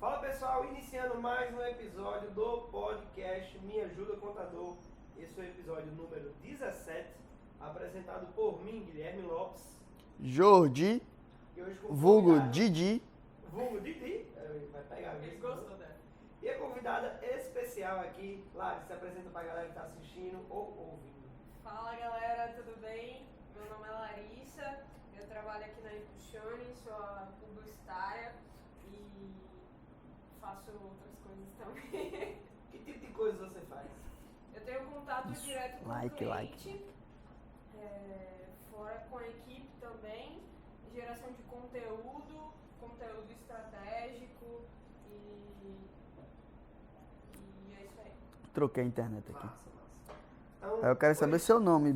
Fala pessoal, iniciando mais um episódio do podcast Me Ajuda Contador. Esse é o episódio número 17, apresentado por mim, Guilherme Lopes. Jordi, E hoje com vulgo convidado- Didi. Vulgo Didi, vai pegar Ele mesmo. gostou dela. E a convidada especial aqui, Lari, se apresenta pra galera que tá assistindo ou ouvindo. Fala galera, tudo bem? Meu nome é Larissa, eu trabalho aqui na Impulsione, sou a publicitária e faço outras coisas também. Que tipo de coisa você faz? Eu tenho contato Isso. direto com Like, o cliente, fora com a equipe também, geração de conteúdo estratégico e é isso aí. Troquei a internet aqui. Massa. Então, Aí eu quero saber seu nome,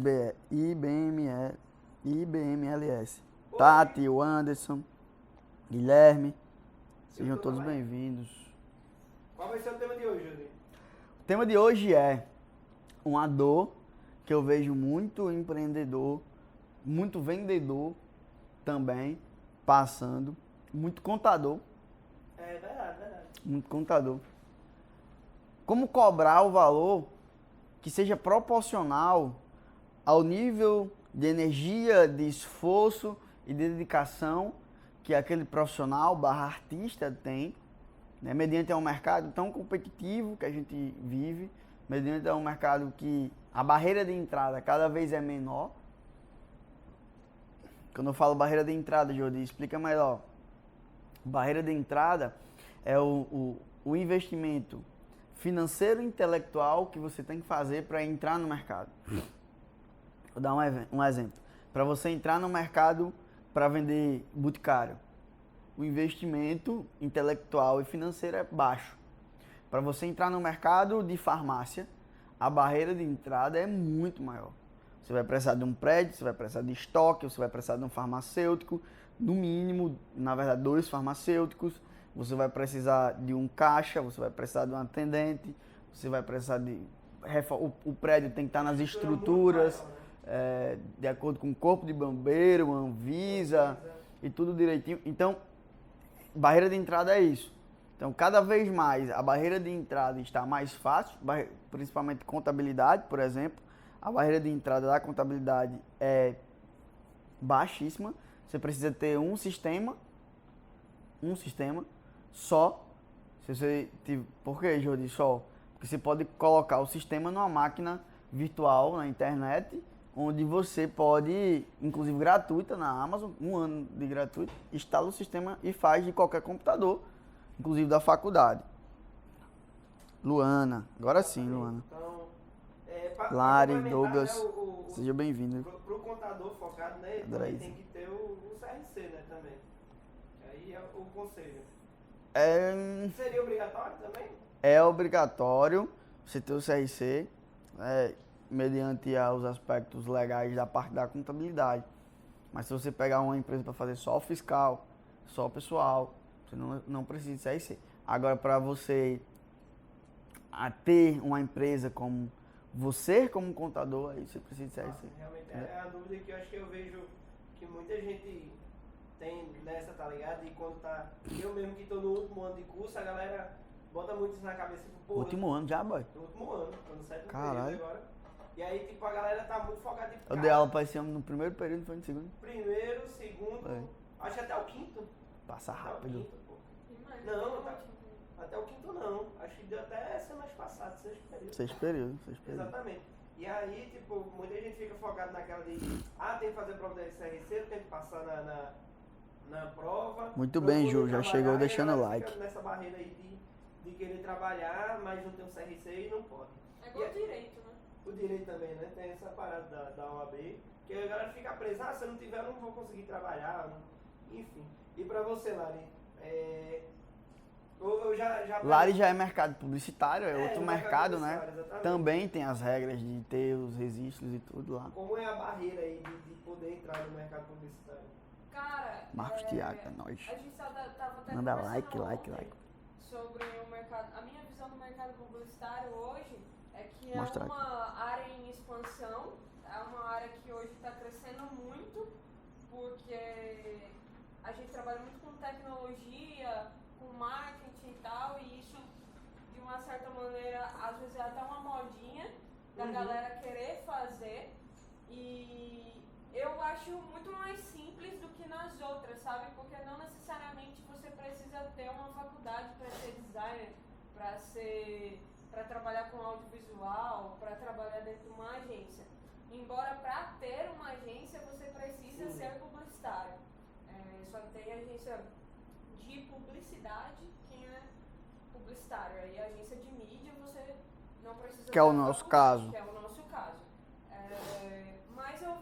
IBMLS. Tati, o Anderson, Guilherme, sejam todos bem-vindos. Qual vai ser o tema de hoje, Júlio? O tema de hoje é uma dor que eu vejo muito empreendedor, muito vendedor também passando, muito contador, É verdade. muito contador. Como cobrar o valor que seja proporcional ao nível de energia, de esforço e de dedicação que aquele profissional / artista tem, né? Mediante um mercado tão competitivo que a gente vive, mediante um mercado que a barreira de entrada cada vez é menor. Quando eu falo barreira de entrada, Jordi, explica melhor. Barreira de entrada é o investimento financeiro e intelectual que você tem que fazer para entrar no mercado. Vou dar um exemplo. Para você entrar no mercado para vender boticário, o investimento intelectual e financeiro é baixo. Para você entrar no mercado de farmácia, a barreira de entrada é muito maior. Você vai precisar de um prédio, você vai precisar de estoque, você vai precisar de um farmacêutico, no mínimo, na verdade, 2 farmacêuticos. Você vai precisar de um caixa, você vai precisar de um atendente, você vai precisar de... O prédio tem que estar nas estruturas, de acordo com o corpo de bombeiro, Anvisa e tudo direitinho. Então, barreira de entrada é isso. Então, cada vez mais a barreira de entrada está mais fácil, principalmente contabilidade, por exemplo. A barreira de entrada da contabilidade é baixíssima. Você precisa ter um sistema só. Por que, Jordi, só? Porque você pode colocar o sistema numa máquina virtual na internet, onde você pode, inclusive gratuita na Amazon, 1 ano de gratuito, instala o sistema e faz de qualquer computador, inclusive da faculdade. Luana, agora sim, Luana. Então, Lari, complementar, Douglas, né, seja bem-vindo. Pro contador focado, né, Adorei também tem isso. que ter o CRC, né, também. Aí é o conselho. Seria obrigatório também? É obrigatório você ter o CRC, mediante os aspectos legais da parte da contabilidade. Mas se você pegar uma empresa para fazer só o fiscal, só o pessoal, você não precisa de CRC. Agora, para você ter uma empresa como você, como contador, aí você precisa de CRC. Realmente é a dúvida que eu acho que eu vejo que muita gente tem nessa, tá ligado? E quando tá... Eu mesmo que tô no último ano de curso, a galera bota muito isso na cabeça, tipo, pô... Último ano já, boy. No último ano, tô no 7º Caralho. período agora. E aí, tipo, a galera tá muito focada, tipo, Eu dei aula para esse homem no primeiro período, foi no segundo. primeiro, segundo, acho que até o 5º. Passa Até o rápido. 5º, pô. Demais, Não, tá tá. Até o 5º não. Acho que deu até semestre passado, 6º período. 6 períodos. Exatamente. E aí, tipo, muita gente fica focada naquela de, tem que fazer prova da SRC, tem que passar na prova. Muito pra eu bem, poder Ju, já trabalhar, chegou e a deixando galera o like. fica nessa barreira aí de querer trabalhar, mas não tem um CRC e não pode. É igual direito, né? O direito também, né? Tem essa parada da OAB, que a galera fica presa, se eu não tiver, eu não vou conseguir trabalhar, enfim. E pra você, Lari, eu já... Lari já é mercado publicitário, é outro no mercado, né? publicitário, exatamente. Também tem as regras de ter os registros e tudo lá. Como é a barreira aí de poder entrar no mercado publicitário? Cara, Marcos Thiago, é nóis. a gente tava até Manda conversando like. ontem sobre o mercado. A minha visão do mercado publicitário hoje é que é Mostra uma área em expansão, é uma área que hoje está crescendo muito, porque a gente trabalha muito com tecnologia, com marketing, uma certa maneira, às vezes é até uma modinha da Uhum. galera querer fazer. E eu acho muito mais simples do que nas outras, sabe? Porque não necessariamente você precisa ter uma faculdade para ser designer, para trabalhar com audiovisual, para trabalhar dentro de uma agência. Embora para ter uma agência você precisa Sim. ser publicitário. Só tem agência de publicidade quem é publicitário. Aí agência de mídia você não precisa Que é o ter nosso faculdade, caso. que é o nosso caso. Mas eu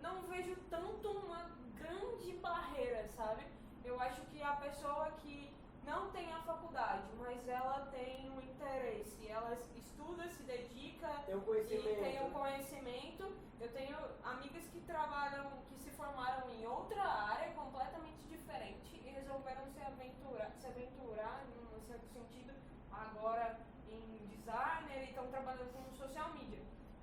não vejo tanto uma grande barreira, sabe? Eu acho que a pessoa que não tem a faculdade, mas ela tem um interesse, ela estuda, se dedica Tem um e conhecimento. tem um conhecimento. Eu tenho amigas que trabalham, que se formaram em outra área completamente diferente e resolveram se aventurar num certo sentido agora em designer e estão trabalhando com social media.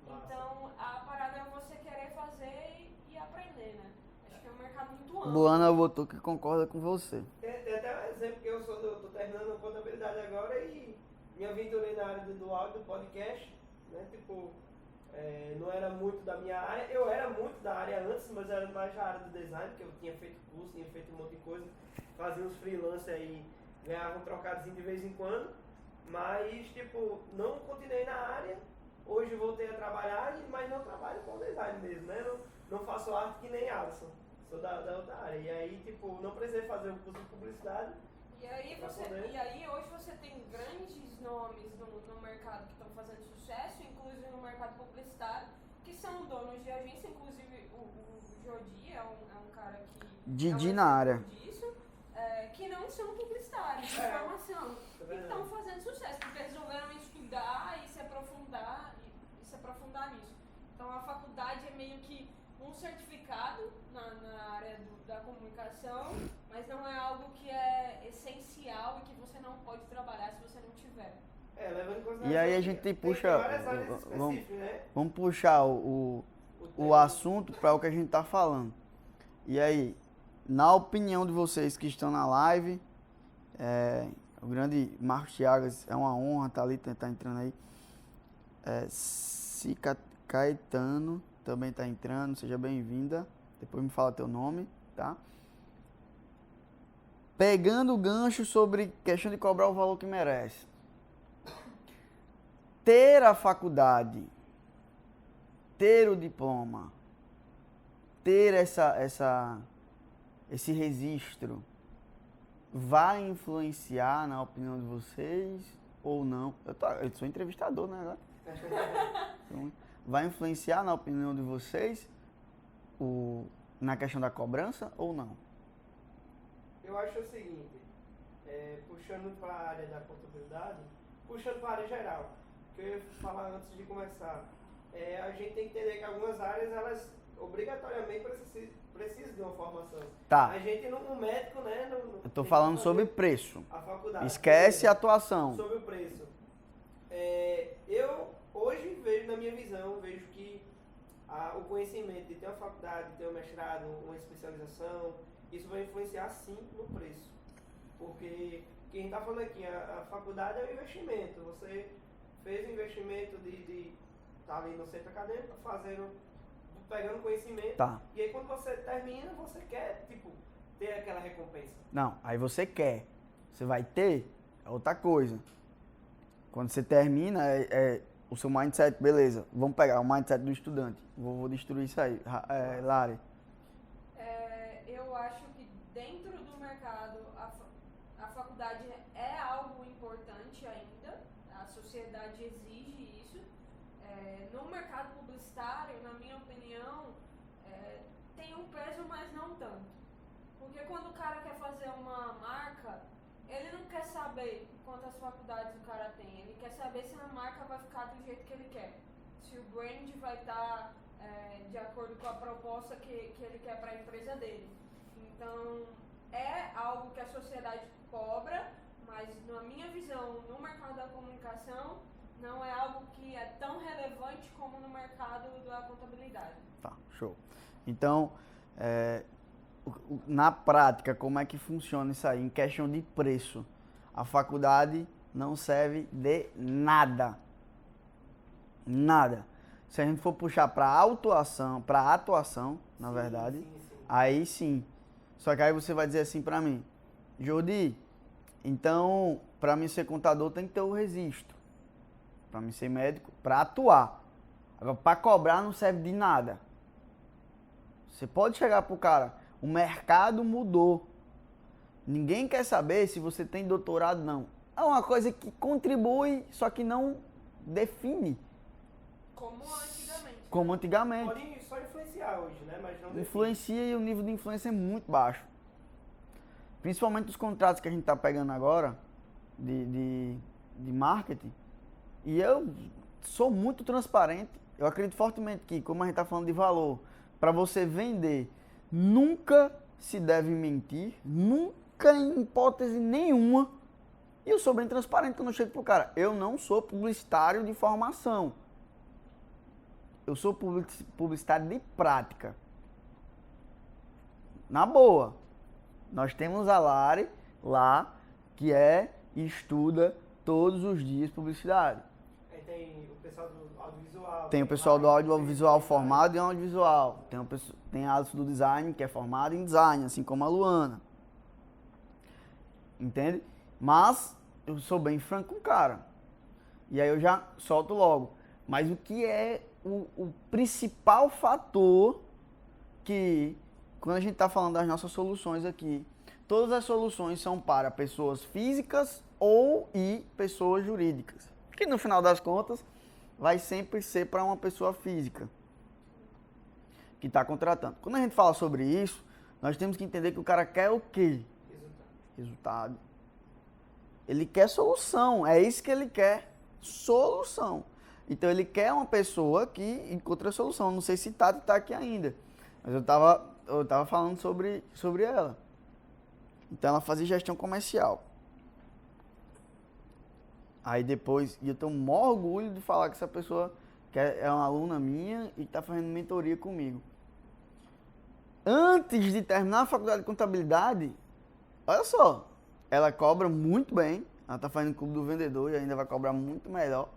Massa. Então a parada é você querer fazer e aprender, né? Acho que é um mercado muito amplo. Luana botou que concorda com você. Tem até um exemplo que eu tô terminando contabilidade agora e me aventurei na área do áudio, do podcast, né? Tipo, não era muito da minha área, eu era muito da área antes, mas era mais da área do design, porque eu tinha feito curso, tinha feito um monte de coisa, fazia uns freelance aí, ganhava um trocadozinho de vez em quando, mas tipo, não continuei na área, hoje voltei a trabalhar, mas não trabalho com design mesmo, né? Não faço arte que nem Alisson, sou da outra área, e aí tipo, não precisei fazer o curso de publicidade. E aí hoje você tem grandes nomes no mercado que estão fazendo sucesso, inclusive no mercado publicitário, que são donos de agência, inclusive o Jodi é um cara que Didi é um na área. exemplo disso, que não são publicitários de formação, e estão fazendo sucesso, porque resolveram estudar e se aprofundar nisso. Então a faculdade é meio que um certificado na área da comunicação, mas não é algo que é essencial e que você não pode trabalhar se você não tiver. Levando em consideração E aí a que gente tem puxa. várias áreas específicas, né? Vamos puxar o tema. assunto para o que a gente tá falando. E aí, na opinião de vocês que estão na live, o grande Marcos Thiagas, é uma honra estar ali, tá entrando aí. Cica Caetano também está entrando, seja bem-vinda. Depois me fala teu nome, tá? Pegando o gancho sobre questão de cobrar o valor que merece. Ter a faculdade, ter o diploma, ter esse registro, vai influenciar na opinião de vocês ou não? Eu sou entrevistador, né? Então, vai influenciar na opinião de vocês na questão da cobrança ou não? Eu acho o seguinte, puxando para a área da contabilidade, puxando para a área geral, que eu ia falar antes de começar, a gente tem que entender que algumas áreas, elas obrigatoriamente precisam de uma formação. Tá. A gente, um médico, né? Eu tô falando sobre preço. A faculdade. Esquece a atuação. Sobre o preço. Eu, hoje, vejo, na minha visão, vejo que o conhecimento de ter uma faculdade, de ter um mestrado, uma especialização, isso vai influenciar sim no preço. Porque quem a gente está falando aqui, a faculdade é um investimento. Você fez um investimento de estar ali no centro acadêmico, pegando conhecimento. Tá. E aí quando você termina, você quer, ter aquela recompensa. Não, aí você quer. Você vai ter, é outra coisa. Quando você termina, o seu mindset, beleza, vamos pegar o mindset do estudante. Vou destruir isso aí. Lari. Eu acho que dentro do mercado a faculdade é algo importante ainda, a sociedade exige isso. No mercado publicitário, na minha opinião, tem um peso, mas não tanto. Porque quando o cara quer fazer uma marca, ele não quer saber quantas faculdades o cara tem, ele quer saber se a marca vai ficar do jeito que ele quer. Se o brand vai estar de acordo com a proposta que ele quer para a empresa dele. Então, é algo que a sociedade cobra, mas na minha visão, no mercado da comunicação, não é algo que é tão relevante como no mercado da contabilidade. Tá, show. Então, na prática, como é que funciona isso aí? Em questão de preço, a faculdade não serve de nada. Nada. Se a gente for puxar para atuação, na verdade, Sim. aí sim. Só que aí você vai dizer assim para mim, Jordi, então, para mim ser contador tem que ter o registro. Para mim ser médico, para atuar. Agora, para cobrar não serve de nada. Você pode chegar pro cara, o mercado mudou. Ninguém quer saber se você tem doutorado, não. É uma coisa que contribui, só que não define. Como antigamente. Pode só influenciar hoje, né? Mas não Influencia e o nível de influência é muito baixo. Principalmente os contratos que a gente está pegando agora de marketing. E eu sou muito transparente. Eu acredito fortemente que, como a gente está falando de valor, para você vender, nunca se deve mentir, nunca em hipótese nenhuma. E eu sou bem transparente quando eu chego pro cara. Eu não sou publicitário de formação. Eu sou publicitário de prática. Na boa. Nós temos a Lari lá, que estuda todos os dias publicidade. Aí tem o pessoal do audiovisual. Tem o pessoal do audiovisual formado em audiovisual. Tem a Alice do design, que é formada em design, assim como a Luana. Entende? Mas eu sou bem franco com o cara. E aí eu já solto logo. Mas o que é o principal fator que, quando a gente está falando das nossas soluções aqui, todas as soluções são para pessoas físicas e pessoas jurídicas. Que no final das contas vai sempre ser para uma pessoa física que está contratando. Quando a gente fala sobre isso, nós temos que entender que o cara quer o quê? Resultado. Ele quer solução, é isso que ele quer, solução. Então ele quer uma pessoa que encontre a solução. Não sei se Tati está aqui ainda, mas eu tava falando sobre ela. Então ela fazia gestão comercial. Aí depois, e eu tenho o maior orgulho de falar que essa pessoa que é uma aluna minha e está fazendo mentoria comigo. Antes de terminar a faculdade de contabilidade, olha só, ela cobra muito bem. Ela está fazendo o clube do vendedor e ainda vai cobrar muito melhor.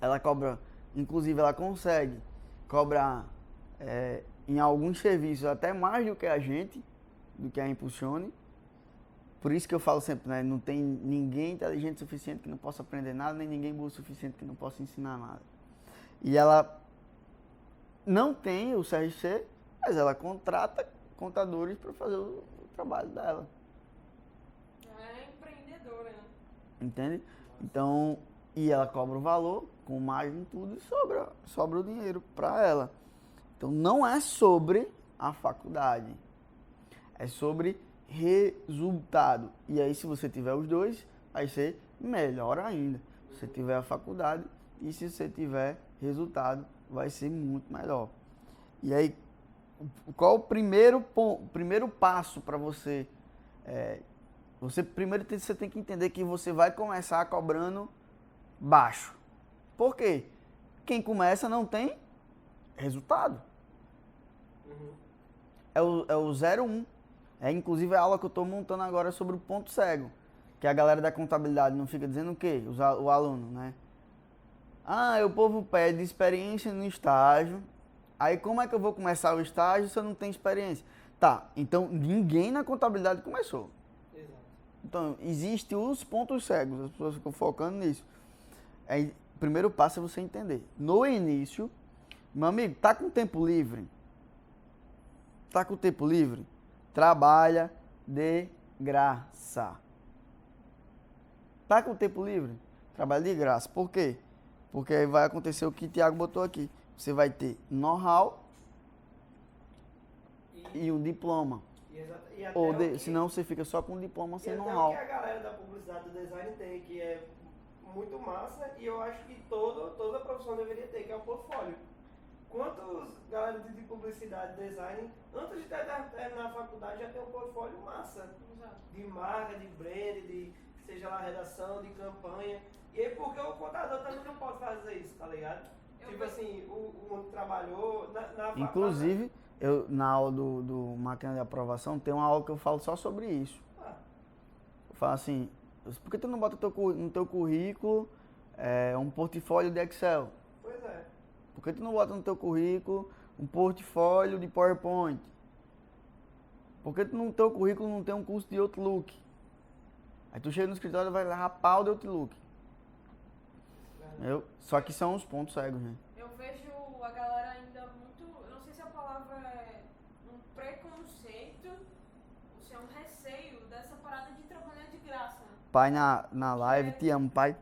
Ela cobra, inclusive ela consegue cobrar em alguns serviços até mais do que a gente, do que a Impulsione. Por isso que eu falo sempre, né? Não tem ninguém inteligente o suficiente que não possa aprender nada, nem ninguém burro o suficiente que não possa ensinar nada. E ela não tem o CRC, mas ela contrata contadores para fazer o trabalho dela. É empreendedora, né? Entende? Então, e ela cobra o valor, com margem e tudo, e sobra o dinheiro para ela. Então, não é sobre a faculdade, é sobre resultado. E aí, se você tiver os dois, vai ser melhor ainda. Se você tiver a faculdade e se você tiver resultado, vai ser muito melhor. E aí, qual o primeiro passo para você? Você tem que entender que você vai começar cobrando baixo. Por quê? Quem começa não tem resultado. É o 0,1. Inclusive a aula que eu estou montando agora sobre o ponto cego. Que a galera da contabilidade não fica dizendo o quê? O aluno, né? O povo pede experiência no estágio. Aí como é que eu vou começar o estágio se eu não tenho experiência? Tá, então ninguém na contabilidade começou. Exato. Então, existem os pontos cegos, as pessoas ficam focando nisso. Aí, o primeiro passo é você entender. No início, meu amigo, tá com tempo livre? Tá com tempo livre? Trabalha de graça. Tá com tempo livre? Trabalha de graça. Por quê? Porque aí vai acontecer o que o Thiago botou aqui. Você vai ter know-how e um diploma. Senão você fica só com um diploma sem know-how. O que a galera da publicidade do design tem, que é muito massa, e eu acho que toda profissão deveria ter, que é o portfólio. Quantos galera de publicidade, design, antes de terminar a faculdade, já tem um portfólio massa. Exato. De marca, de brand, seja lá redação, de campanha. E aí, porque o contador também não pode fazer isso, tá ligado? Tipo assim, o trabalhou na faculdade. Inclusive, na aula do máquina de aprovação, tem uma aula que eu falo só sobre isso. Eu falo assim, Por que tu não bota no teu currículo um portfólio de Excel? Pois é. Por que tu não bota no teu currículo um portfólio de PowerPoint? Por que tu no teu currículo não tem um curso de Outlook? Aí tu chega no escritório e vai lá pau de Outlook. Só que são os pontos cegos, né? Eu vejo a galera ainda muito, eu não sei se a palavra é um preconceito ou se é um receio dessa parada de trabalhar de graça. Pai na live, te amo, pai.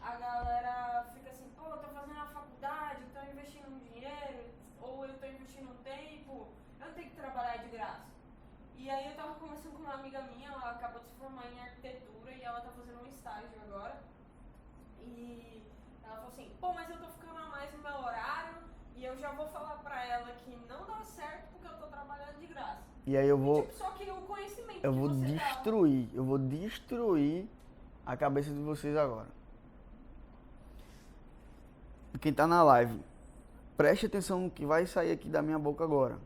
A galera fica assim, pô, eu tô fazendo a faculdade, eu tô investindo um dinheiro, ou eu tô investindo um tempo, eu não tenho que trabalhar de graça. E aí eu tava conversando com uma amiga minha, ela acabou de se formar em arquitetura e ela tá fazendo um estágio agora. E ela falou assim, pô, mas eu tô ficando a mais no meu horário e eu já vou falar pra ela que não dá certo porque eu tô trabalhando de graça. E aí eu vou... Tipo, só que o conhecimento Eu que vou você destruir a cabeça de vocês agora. Quem tá na live, preste atenção no que vai sair aqui da minha boca agora.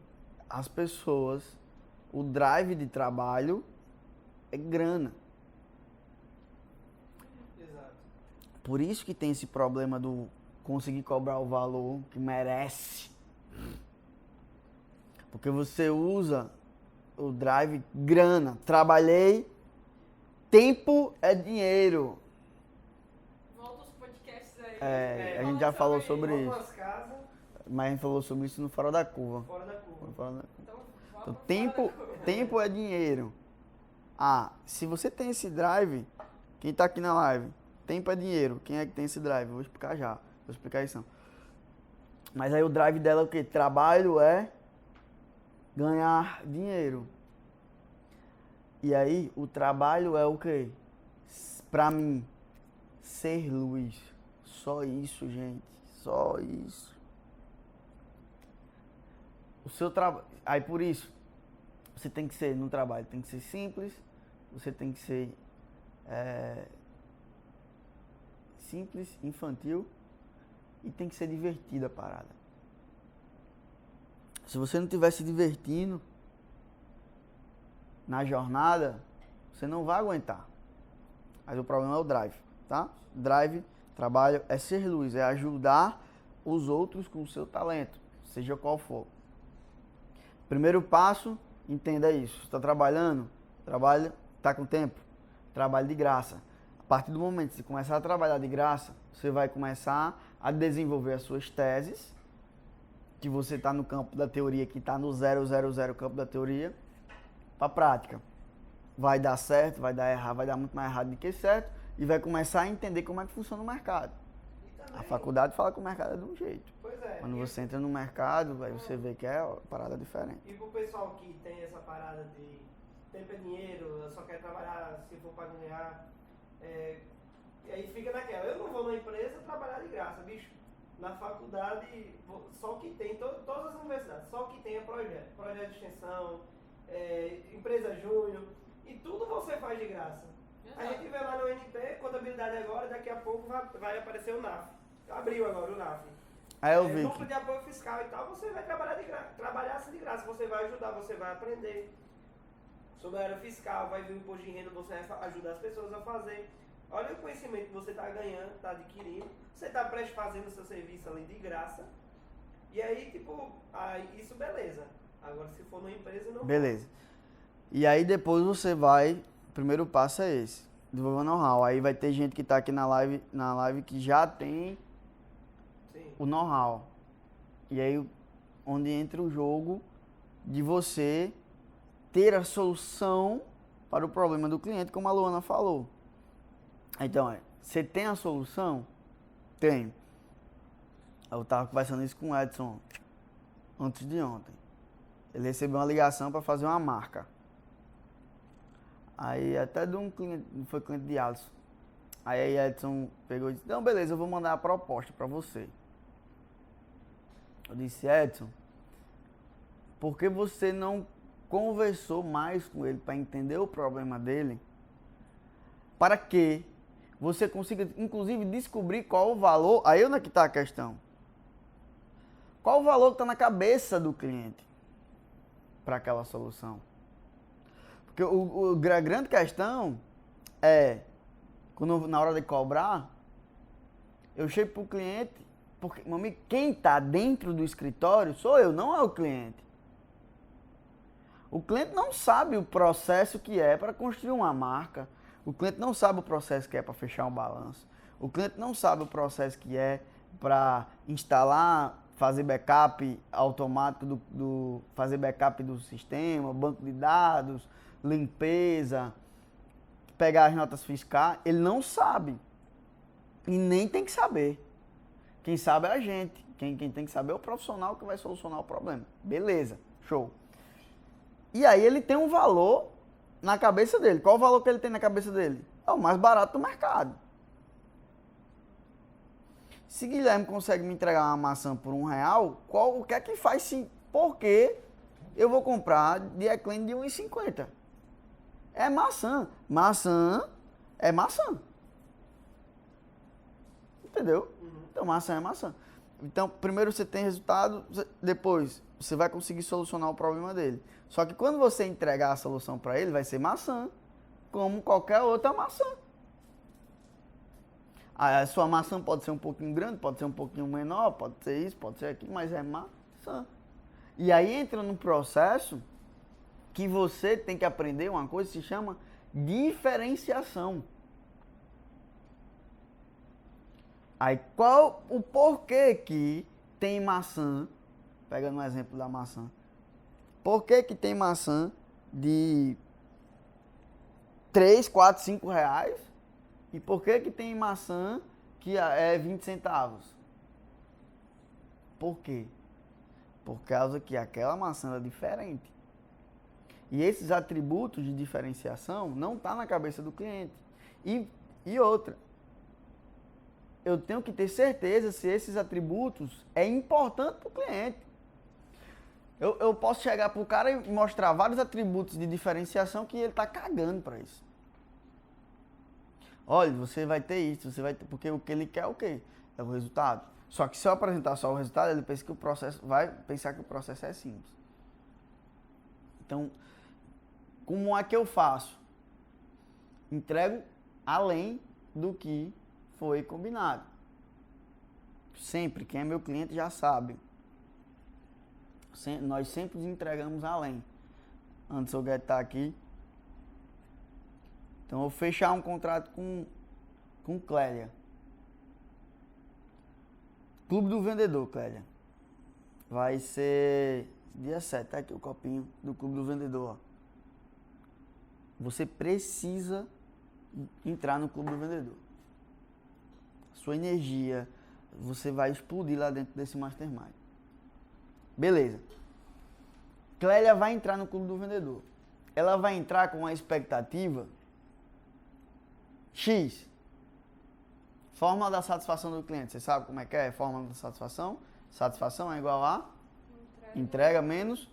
As pessoas, o drive de trabalho é grana. Exato. Por isso que tem esse problema do conseguir cobrar o valor que merece. Porque você usa o drive grana. Trabalhei, tempo é dinheiro. volta os podcasts aí. A gente já falou sobre isso. Algumas casas, Mas a gente falou sobre isso no Fora da Curva. fora da curva. Então, volta Então, fora tempo, da curva. tempo é dinheiro. Se você tem esse drive, quem tá aqui na live, tempo é dinheiro. Quem é que tem esse drive? Vou explicar já. Vou explicar isso. Mas aí o drive dela é o quê? Trabalho é ganhar dinheiro. E aí o trabalho é o quê? Pra mim, ser luz. Só isso, gente. Só isso. O seu trabalho. Aí por isso, você tem que ser no trabalho, tem que ser simples, você tem que ser simples, infantil e tem que ser divertida a parada. Se você não estiver se divertindo na jornada, você não vai aguentar. Mas o problema é o drive, tá? Drive, trabalho, é ser luz, é ajudar os outros com o seu talento, seja qual for. Primeiro passo, entenda isso. Está trabalhando? Trabalha, está com tempo? Trabalho de graça. A partir do momento que você começar a trabalhar de graça, você vai começar a desenvolver as suas teses, que você está no campo da teoria, que está no 000 campo da teoria, para a prática. Vai dar certo, vai dar errado, vai dar muito mais errado do que certo, e vai começar a entender como é que funciona o mercado. E também, A faculdade fala que o mercado é de um jeito. pois é. Quando você entra no mercado, aí você vê que é uma parada diferente. E pro pessoal que tem essa parada de tempo é dinheiro, eu só quero trabalhar se for pra ganhar, e aí fica naquela, eu não vou na empresa trabalhar de graça, bicho. Na faculdade, só que tem, todas as universidades, só que tem é projeto de extensão, empresa júnior, e tudo você faz de graça. A gente vê lá no NP, contabilidade agora, daqui a pouco vai aparecer o NAF. Abriu agora o NAF. Aí eu vi Núcleo de apoio fiscal e tal, você vai trabalhar assim de graça, você vai ajudar, você vai aprender sobre a área fiscal, vai vir o imposto de renda, você vai ajudar as pessoas a fazer. Olha o conhecimento que você está ganhando, está adquirindo, você está fazendo o seu serviço ali de graça, e aí, tipo, isso beleza. Agora, se for numa empresa, não. beleza. E aí depois você vai, o primeiro passo é esse, desenvolver know-how. Aí vai ter gente que está aqui na live que já tem Sim. o know-how. E aí, onde entra o jogo de você ter a solução para o problema do cliente, como a Luana falou. Então, você tem a solução? Tenho. Eu estava conversando isso com o Edson antes de ontem. Ele recebeu uma ligação para fazer uma marca. Aí até de um cliente, foi cliente de Alisson. Aí Edson pegou e disse, não, beleza, eu vou mandar a proposta para você. Eu disse, Edson, por que você não conversou mais com ele para entender o problema dele? Para que você consiga, inclusive, descobrir qual o valor, aí onde é que está a questão? Qual o valor que está na cabeça do cliente para aquela solução? Porque a grande questão é, na hora de cobrar, eu chego pro cliente, porque, meu amigo, quem está dentro do escritório sou eu, não é o cliente. O cliente não sabe o processo que é para construir uma marca. O cliente não sabe o processo que é para fechar um balanço. O cliente não sabe o processo que é para instalar, fazer backup automático, fazer backup do sistema, banco de dados, limpeza, pegar as notas fiscais. Ele não sabe. E nem tem que saber. Quem sabe é a gente. Quem tem que saber é o profissional que vai solucionar o problema. Beleza, show. E aí ele tem um valor na cabeça dele. Qual o valor que ele tem na cabeça dele? É o mais barato do mercado. Se Guilherme consegue me entregar uma maçã por R$1, o que é que faz sim? Por que eu vou comprar de Eclene de R$1,50? É maçã. Maçã é maçã. Entendeu? Então maçã é maçã. Então primeiro você tem resultado, depois você vai conseguir solucionar o problema dele. Só que quando você entregar a solução para ele, vai ser maçã, como qualquer outra maçã. A sua maçã pode ser um pouquinho grande, pode ser um pouquinho menor, pode ser isso, pode ser aquilo, mas é maçã. E aí entra num processo que você tem que aprender uma coisa que se chama diferenciação. Aí qual o porquê que tem maçã, pegando um exemplo da maçã, por que tem maçã de 3, 4, 5 reais e por que tem maçã que é 20 centavos? Por quê? Por causa que aquela maçã é diferente. E esses atributos de diferenciação não estão na cabeça do cliente. E outra, eu tenho que ter certeza se esses atributos é importante para o cliente. Eu posso chegar para o cara e mostrar vários atributos de diferenciação que ele está cagando para isso. Olha, você vai ter isso, você vai ter, porque o que ele quer é o quê? É o resultado. Só que se eu apresentar só o resultado, ele pensa que o processo vai pensar que o processo é simples. Então, como é que eu faço? Entrego além do que foi combinado. Sempre, quem é meu cliente já sabe. Nós sempre entregamos além. Antes o Guedes tá aqui. Então eu vou fechar um contrato com Clélia. Clube do Vendedor, Clélia. Vai ser dia 7, tá aqui o copinho do Clube do Vendedor. Ó. Você precisa entrar no Clube do Vendedor. Sua energia, você vai explodir lá dentro desse Mastermind. Beleza. Clélia vai entrar no Clube do Vendedor. Ela vai entrar com uma expectativa X. Fórmula da satisfação do cliente. Você sabe como é que é? Fórmula da satisfação. Satisfação é igual a entrega menos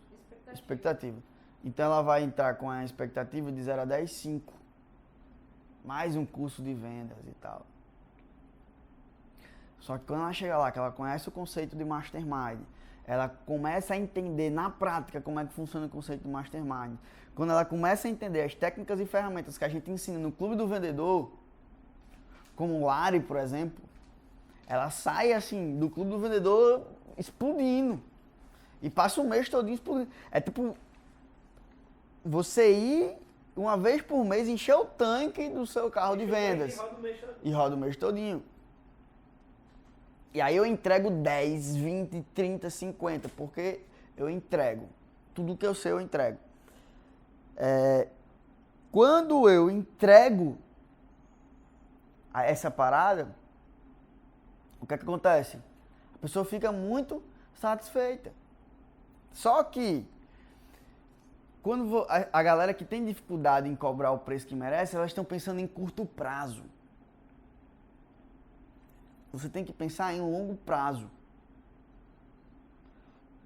expectativa. Então ela vai entrar com a expectativa de 0 a 10, 5. Mais um curso de vendas e tal. Só que quando ela chega lá, que ela conhece o conceito de Mastermind, ela começa a entender na prática como é que funciona o conceito de Mastermind. Quando ela começa a entender as técnicas e ferramentas que a gente ensina no Clube do Vendedor, como o Lari, por exemplo, ela sai assim do Clube do Vendedor explodindo. E passa o mês todinho explodindo. É tipo você ir uma vez por mês encher o tanque do seu carro de vendas. E roda o mês todinho. E aí eu entrego 10, 20, 30, 50, porque eu entrego. Tudo que eu sei eu entrego. Quando eu entrego essa parada, o que é que acontece? A pessoa fica muito satisfeita. Só que, quando a galera que tem dificuldade em cobrar o preço que merece, elas estão pensando em curto prazo. Você tem que pensar em longo prazo.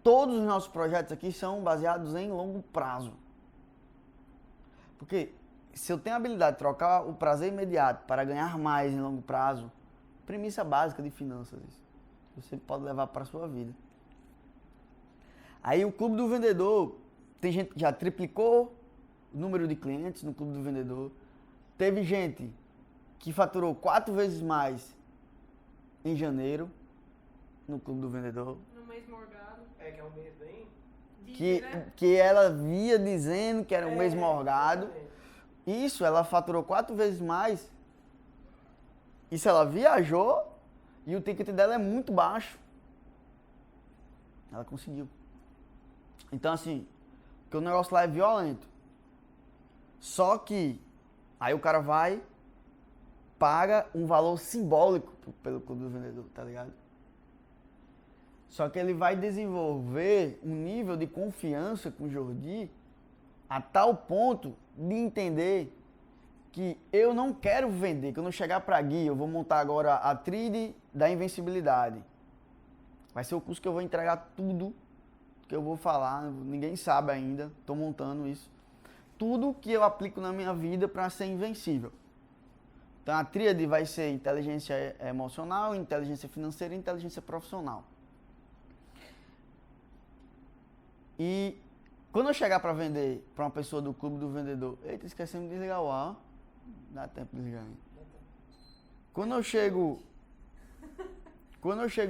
Todos os nossos projetos aqui são baseados em longo prazo. Porque se eu tenho a habilidade de trocar o prazer imediato para ganhar mais em longo prazo, premissa básica de finanças, você pode levar para a sua vida. Aí o Clube do Vendedor, tem gente que já triplicou o número de clientes no Clube do Vendedor. Teve gente que faturou 4 vezes mais em janeiro no Clube do Vendedor. No mês morgado. É, que é um mês bem... Que ela via dizendo que era um mês morgado. exatamente. Isso, ela faturou 4 vezes mais. Isso, ela viajou e o ticket dela é muito baixo. Ela conseguiu. Então, assim, porque o negócio lá é violento. Só que aí o cara vai, paga um valor simbólico pelo Clube do Vendedor, tá ligado? Só que ele vai desenvolver um nível de confiança com o Jordi a tal ponto de entender que eu não quero vender, que eu não chegar pra guia, eu vou montar agora a tríade da invencibilidade. Vai ser o curso que eu vou entregar tudo que eu vou falar, ninguém sabe ainda, tô montando isso. Tudo que eu aplico na minha vida para ser invencível. Então a tríade vai ser inteligência emocional, inteligência financeira e inteligência profissional. E quando eu chegar para vender para uma pessoa do Clube do Vendedor, eita, esquecemos de desligar o ar. Dá tempo de desligar aí. Quando eu chego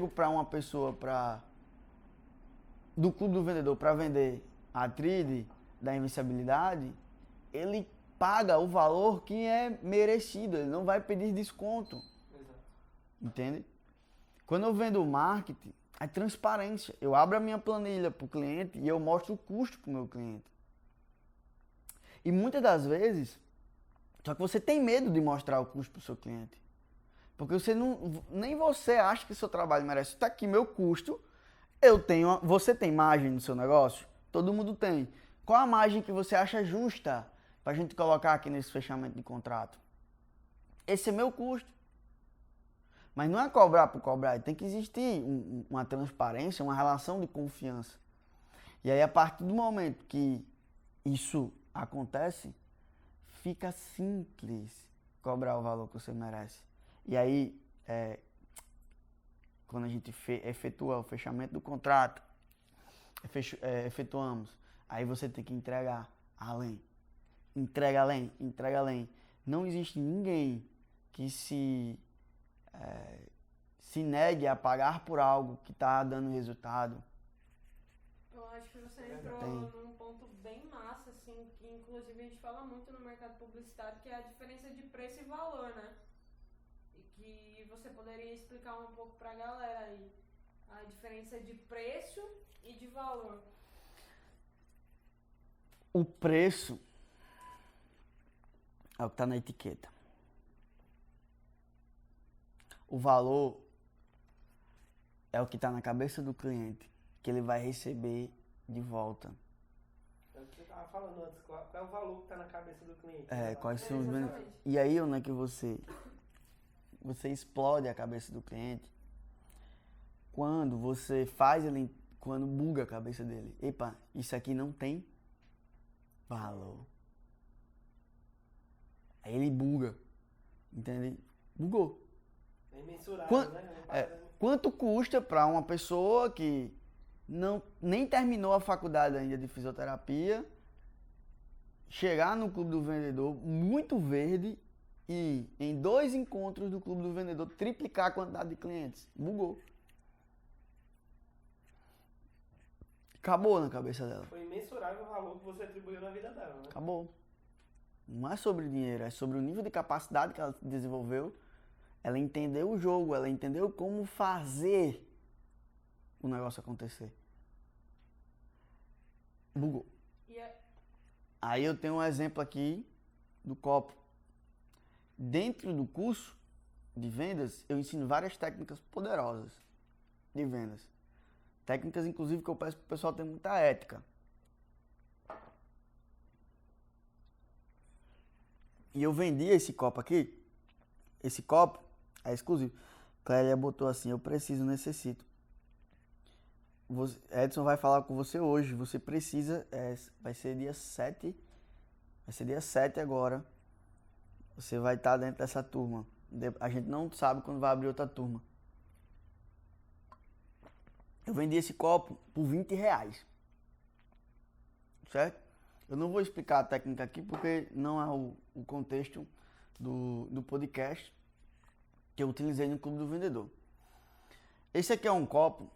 para uma pessoa do Clube do Vendedor para vender a tríade da invencibilidade, ele paga o valor que é merecido, ele não vai pedir desconto. Exato. Entende? Quando eu vendo marketing, é transparência. Eu abro a minha planilha para o cliente e eu mostro o custo para o meu cliente. E muitas das vezes, só que você tem medo de mostrar o custo para o seu cliente. Porque nem você acha que o seu trabalho merece. Está aqui meu custo, você tem margem no seu negócio? Todo mundo tem. Qual a margem que você acha justa para a gente colocar aqui nesse fechamento de contrato? Esse é meu custo. Mas não é cobrar por cobrar, tem que existir uma transparência, uma relação de confiança. E aí, a partir do momento que isso acontece, fica simples cobrar o valor que você merece. E aí, quando a gente efetua o fechamento do contrato, efetuamos, aí você tem que entregar além. Entrega além, entrega além. Não existe ninguém que se negue a pagar por algo que está dando resultado. Eu acho que você entrou num ponto bem massa, assim, que inclusive a gente fala muito no mercado publicitário, que é a diferença de preço e valor, né? E que você poderia explicar um pouco pra galera aí a diferença de preço e de valor. O preço é o que está na etiqueta. O valor é o que está na cabeça do cliente, que ele vai receber de volta. É o que você estava falando antes, qual é o valor que está na cabeça do cliente? Quais são os exatamente. benefícios. E aí, onde é que você explode a cabeça do cliente? Quando você quando buga a cabeça dele. Epa, isso aqui não tem valor. Aí ele buga, entende? Bugou. É imensurável, né? Quanto custa para uma pessoa que nem terminou a faculdade ainda de fisioterapia, chegar no Clube do Vendedor muito verde e em 2 encontros do Clube do Vendedor triplicar a quantidade de clientes? Bugou. Acabou na cabeça dela. Foi imensurável o valor que você atribuiu na vida dela, né? Acabou. Não é sobre dinheiro, é sobre o nível de capacidade que ela desenvolveu. Ela entendeu o jogo, ela entendeu como fazer o negócio acontecer. Bugou. Aí eu tenho um exemplo aqui do copo. Dentro do curso de vendas, eu ensino várias técnicas poderosas de vendas. Técnicas, inclusive, que eu peço para o pessoal ter muita ética. E eu vendi esse copo aqui. Esse copo é exclusivo. Clélia botou assim, eu preciso, necessito. Edson vai falar com você hoje. Você precisa, vai ser dia 7. Vai ser dia 7 agora. Você vai estar dentro dessa turma. A gente não sabe quando vai abrir outra turma. Eu vendi esse copo por R$20. Certo? Eu não vou explicar a técnica aqui porque não é o contexto do podcast que eu utilizei no Clube do Vendedor. Esse aqui é um copo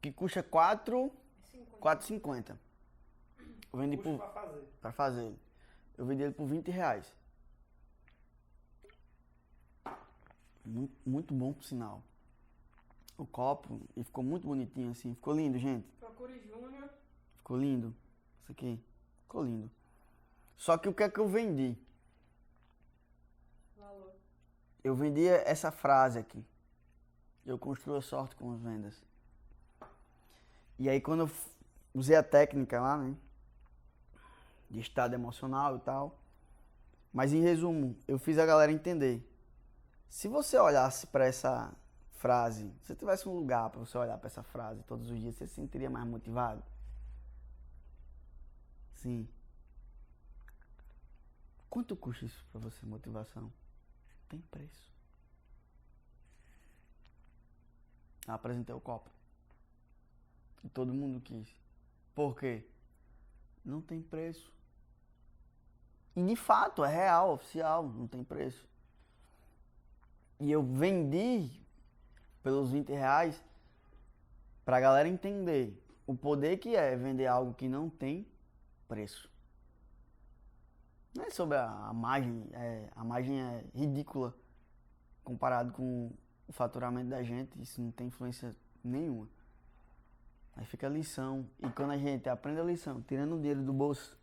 que custa R$ 4,50. Eu vendi Puxa pra fazer. Eu vendi ele por R$ 20. Muito, muito bom, por sinal. O copo, e ficou muito bonitinho assim. Ficou lindo, gente. Procure Júnior. Ficou lindo. Isso aqui. Ficou lindo. Só que o que é que eu vendi? Valor. Eu vendi essa frase aqui. Eu construo a sorte com as vendas. E aí quando eu usei a técnica lá, né? De estado emocional e tal. Mas em resumo, eu fiz a galera entender. Se você olhasse para essa frase, se você tivesse um lugar para você olhar para essa frase todos os dias, você se sentiria mais motivado? Sim. Quanto custa isso para você, motivação? Tem preço. Eu apresentei o copo. E todo mundo quis. Por quê? Não tem preço. E de fato, é real, oficial, não tem preço. E eu vendi pelos R$ 20 pra galera entender o poder que é vender algo que não tem preço. Não é sobre a margem, a margem é ridícula comparado com o faturamento da gente, isso não tem influência nenhuma. Aí fica a lição, e quando a gente aprende a lição, tirando o dinheiro do bolso,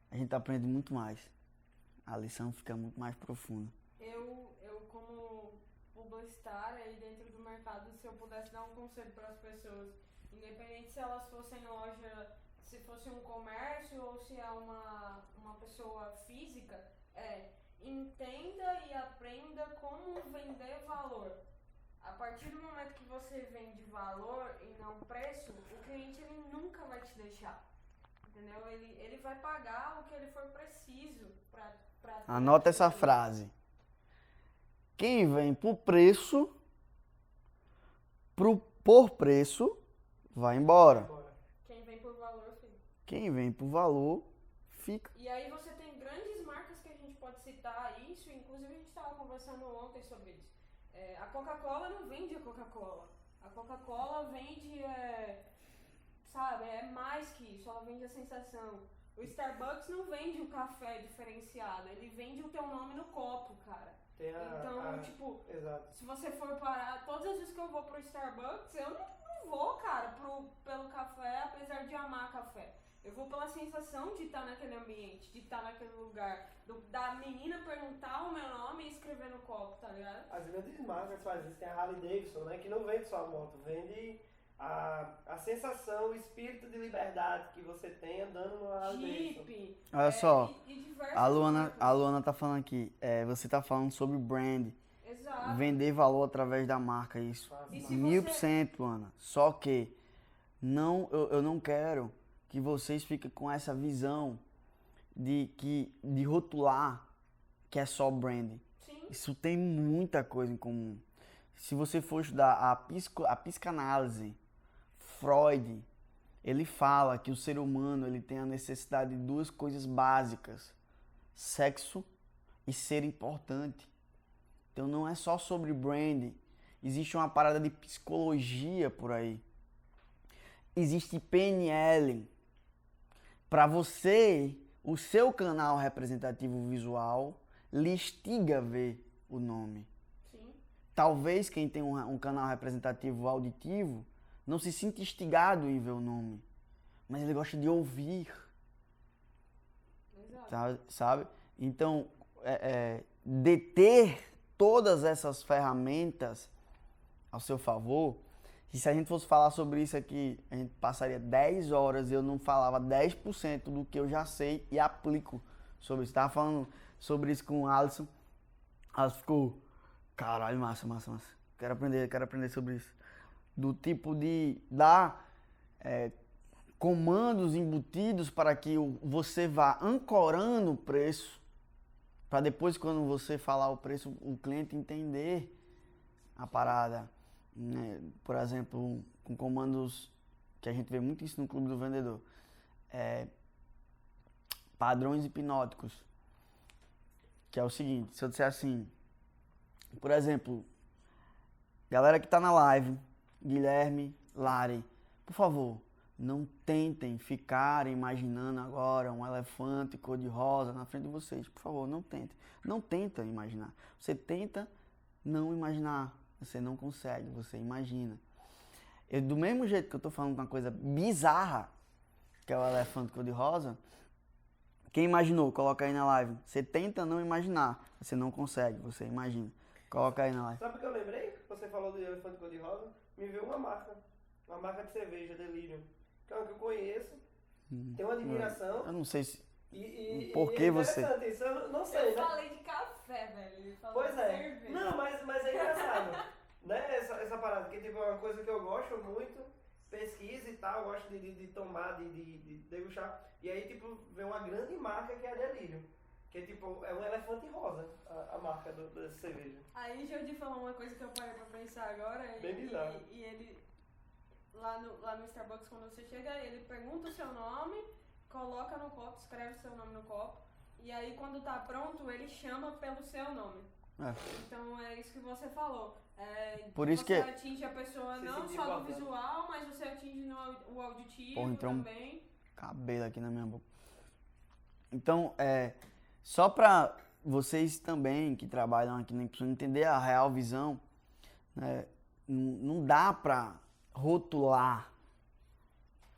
a gente aprende muito mais. A lição fica muito mais profunda. Eu como publicitária aí dentro do mercado, se eu pudesse dar um conselho para as pessoas, independente se elas fossem loja, se fosse um comércio ou se é uma pessoa física, entenda e aprenda como vender valor. A partir do momento que você vende valor e não preço, o cliente ele nunca vai te deixar. Entendeu? Ele vai pagar o que ele for preciso pra Anota essa frase. Quem vem por preço, por preço, vai embora. Quem vem por valor, fica. Quem vem por valor, fica. E aí você tem grandes marcas que a gente pode citar isso, inclusive a gente estava conversando ontem sobre isso. A Coca-Cola não vende a Coca-Cola. A Coca-Cola vende, sabe, é mais que isso, ela vende a sensação. O Starbucks não vende um café diferenciado, ele vende o teu nome no copo, cara. Tipo, exato. se você for parar, todas as vezes que eu vou pro Starbucks, eu não vou, cara, pelo café, apesar de amar café. Eu vou pela sensação de estar naquele ambiente, de estar naquele lugar, da menina perguntar o meu nome e escrever no copo, tá ligado? As grandes marcas fazem isso, tem a Harley Davidson, né, que não vende só a moto, vende a sensação, o espírito de liberdade que você tem andando no Harley Davidson. Jeep. Olha só, E diversas a marcas. Luana tá falando aqui, você tá falando sobre brand, Exato. vender valor através da marca, isso. E se 1000%, Luana. Só que eu não quero que vocês fiquem com essa visão de rotular que é só branding. Sim. Isso tem muita coisa em comum. Se você for estudar a psicanálise, Freud, ele fala que o ser humano ele tem a necessidade de duas coisas básicas: sexo e ser importante. Então não é só sobre branding. Existe uma parada de psicologia por aí. Existe PNL. Para você, o seu canal representativo visual lhe instiga a ver o nome. Sim. Talvez quem tem um canal representativo auditivo não se sinta instigado em ver o nome, mas ele gosta de ouvir. Exato. Sabe? Então, deter todas essas ferramentas ao seu favor. E se a gente fosse falar sobre isso aqui, a gente passaria 10 horas e eu não falava 10% do que eu já sei e aplico sobre isso. Tava falando sobre isso com o Alisson. Alisson ficou, caralho, massa. Quero aprender sobre isso. Do tipo de dar comandos embutidos para que você vá ancorando o preço, para depois, quando você falar o preço, o cliente entender a parada. Por exemplo, com comandos que a gente vê muito isso no Clube do Vendedor, padrões hipnóticos, que é o seguinte, se eu disser assim, por exemplo, galera que tá na live, Guilherme, Lari, por favor, não tentem ficar imaginando agora um elefante cor-de-rosa na frente de vocês. Por favor, não tentem. Não tenta imaginar. Você tenta não imaginar. Você não consegue, você imagina. Do mesmo jeito que eu tô falando com uma coisa bizarra, que é o elefante cor-de-rosa, quem imaginou? Coloca aí na live. Você tenta não imaginar. Você não consegue, você imagina. Coloca aí na live. Sabe o que eu lembrei? Você falou do elefante cor-de-rosa. Me veio uma marca de cerveja, Delirium. Que é uma que eu conheço, tenho uma admiração. Eu não sei se... E Por que é você... interessante, isso eu não sei, Eu né? falei de café, velho. Ele falou Pois de é. cerveja. Não, mas é engraçado. Né? Essa parada, que tipo, é uma coisa que eu gosto muito, pesquisa e tal, gosto de tomar, de degustar. E aí, tipo, vem uma grande marca que é a Delirium. Que tipo, é um elefante rosa, a marca dessa cerveja. Aí Jordi falou uma coisa que eu parei pra pensar agora. Bem bizarro. E ele, lá no Starbucks, quando você chega, ele pergunta o seu nome, coloca no copo, escreve o seu nome no copo. E aí, quando tá pronto, ele chama pelo seu nome. É. Então, é isso que você falou. Por isso você que... atinge a pessoa Se não sentir só do importante. visual, mas você atinge o auditivo. Porra, entrou um também. cabelo aqui na minha boca. Então, só para vocês também que trabalham aqui na Impulsion entender a real visão, né, não dá para rotular.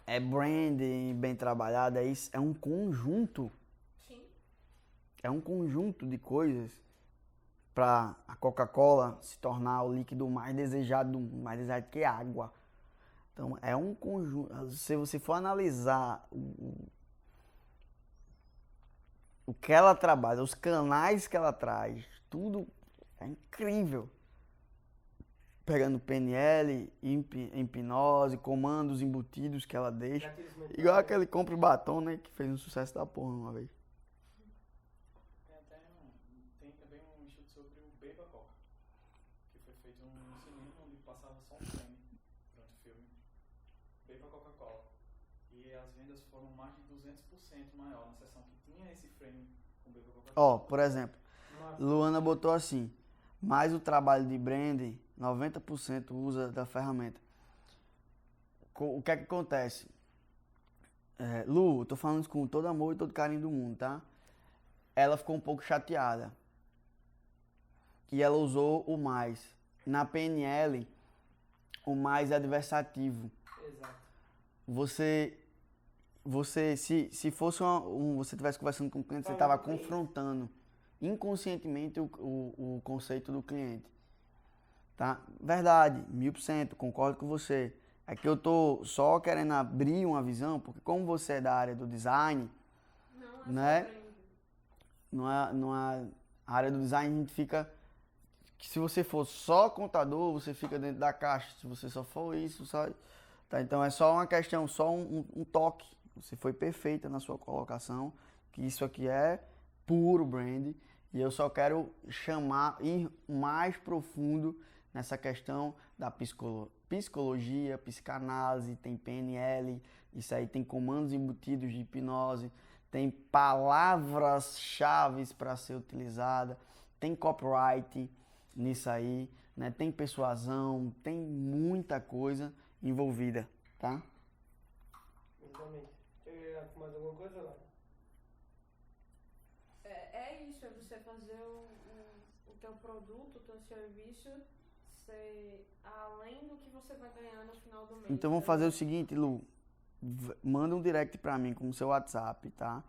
É branding bem trabalhado, é um conjunto. Sim. É um conjunto de coisas para a Coca-Cola se tornar o líquido mais desejado que água. Então, é um conjunto. Se você for analisar o que ela trabalha, os canais que ela traz, tudo é incrível. Pegando PNL, hipnose, comandos embutidos que ela deixa. Gatilhos mentais. Igual aquele compre batom, né? Que fez um sucesso da porra uma vez. Tem também um estudo sobre o Beba Coca, que foi feito num cinema onde passava só um frame durante o filme. Beba Coca-Cola. E as vendas foram mais de 200% maior na sessão que tinha esse frame com Beba Coca-Cola. Ó, por exemplo, Luana botou assim, mais o trabalho de branding, 90% usa da ferramenta. O que é que acontece? Lu, eu tô falando isso com todo amor e todo carinho do mundo, tá? Ela ficou um pouco chateada. E ela usou o mais. Na PNL, o mais é adversativo. Exato. Você se fosse você estivesse conversando com o cliente, você estava confrontando inconscientemente o conceito do cliente. Tá? Verdade, 1000%, concordo com você. É que eu tô só querendo abrir uma visão, porque como você é da área do design, Não, né? Sobre... A área do design a gente fica... Que se você for só contador, você fica dentro da caixa. Se você só for isso, só... Tá, então é só uma questão, só um toque. Você foi perfeita na sua colocação, que isso aqui é puro brand. E eu só quero ir mais profundo nessa questão da psicologia, psicanálise, tem PNL, isso aí tem comandos embutidos de hipnose, tem palavras-chave para ser utilizada, tem copyright nisso aí, né? Tem persuasão, tem muita coisa envolvida, tá? Exatamente. Quer mais alguma coisa lá? É isso, é você fazer o teu produto, o teu serviço ser além do que você vai ganhar no final do mês. Então vamos fazer o seguinte, Lu, manda um direct pra mim com o seu WhatsApp, tá?